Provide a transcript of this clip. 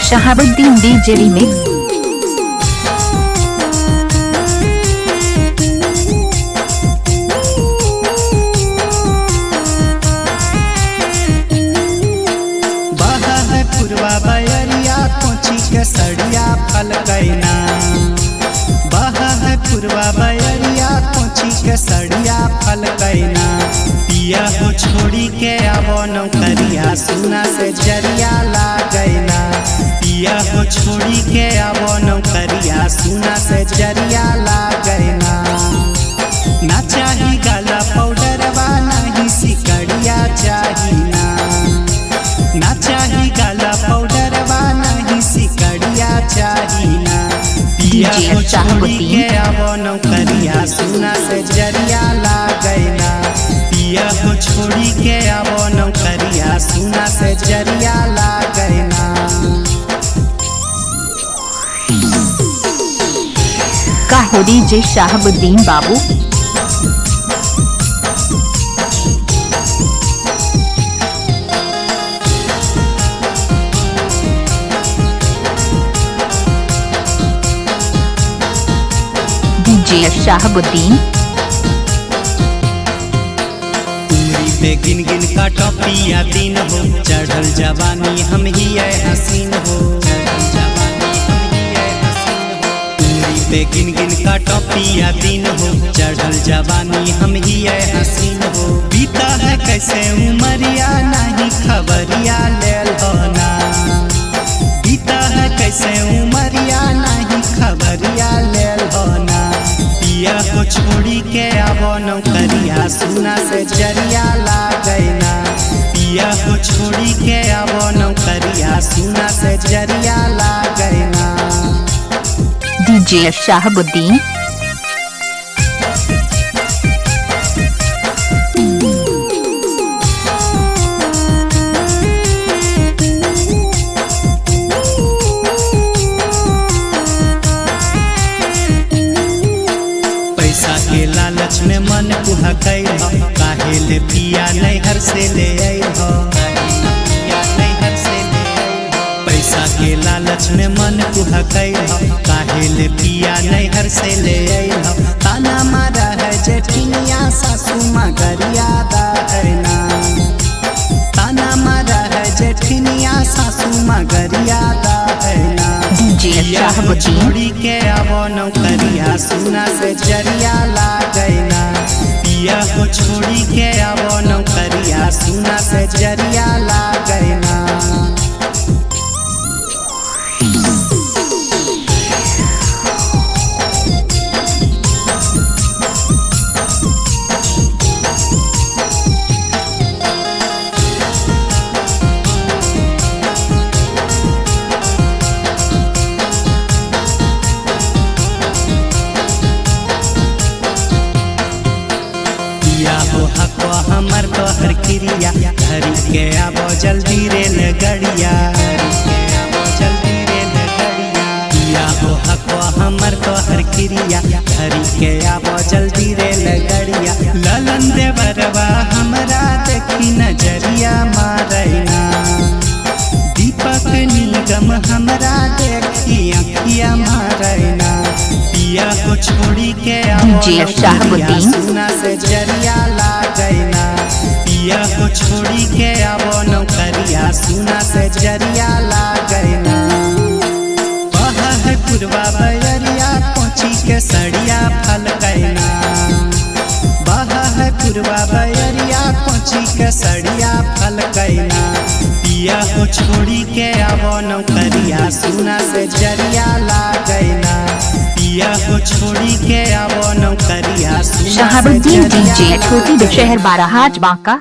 Shahabuddin DJ remix. बहा है पुरवा बयरिया कोची के सड़िया फल गैना। बहा है पुरवा बयरिया कोची के सड़िया फल गैना। पिया हो छोड़ी के आवो नौकरिया सुना से जरिया लागैना। पिया हो छोड़ी के आवो नौकरिया सुना से जरिया लागैना। ना चाही गाला पाउडरवा नहीं सिकड़िया चाही ना चाही गाला पाउडरवा नहीं सिकड़िया चाही ना। पिया हो छोड़ी के आवो नौकरिया सुना से जरिया लागैना। पिया हो छोड़ी के आवो नौकरिया सुना से जरिया लागैना। का हो डीजे शहाबुद्दीन बाबू। डीजे शहाबुद्दीन। उमरी पे गिन गिन का टॉपिया दिन हो। चढ़ल जवानी हम ही है हसीन हो। उमरी पे गिन गिन का टॉपिया दिन हो। चढ़ल जवानी हम ही है हसीन हो। बीता है कैसे उमरिया नहीं खबरिया लेल हो ना। बीता है कैसे उमरिया नहीं खबरिया लेल हो ना। पिया को छोड़ी के आवो नौकरिया सुना से जरिया लागैना। पिया को छोड़ी के आवो नौकरिया सुना से जरिया लागैना। डीजे शहाबुद्दीन। पैसा के लालच में मन कुहकैल हो। काहे ले पिया नैहर से ले आइल हो। पैसा के लालच में मन कुहकैल हो। काहे ले पिया नैहर से ले आइल हो। ताना मारा है जेठिनिया सासू मगरिया दाहना। ताना मारा है जेठिनिया सासू मगरिया दाहना। डीजे शहाबुद्दीन। छोड़ी के आवो नौकरिया सुना से जरिया लागैना। पिया को छोड़ी के आवो नौकरिया सुना से जरिया लागैना। पिया हो हको हमर तोहर क्रिया। धरी के आवो जल्दी रेल गड़िया। पिया हो हको हमर तोहर क्रिया। धरी के आवो जल्दी रेल गड़िया। ललन देवरवा हमरा देखी नजरिया मारैना। दीपक निगम हमरा देखी अखिया मारैना। पिया को छोड़ी के डीजे शहाबुद्दीन। सुना से जरिया लागैना। पिया को छोड़ी के आवो नौकरिया सुना से जरिया लागैना। बहा है पुरवा बयरिया कोची के सड़िया फल गैना। बहा है पुरवा बयरिया कोची के सड़िया फल गैना। पिया को छोड़ी के आवो नौकरिया सुना से जरिया लागैना। पिया को छोड़ी के आवो नौकरिया सुना से शहाबुद्दीन जरिया डीजे छोटी लागैना। शहर बाराहाट बांका।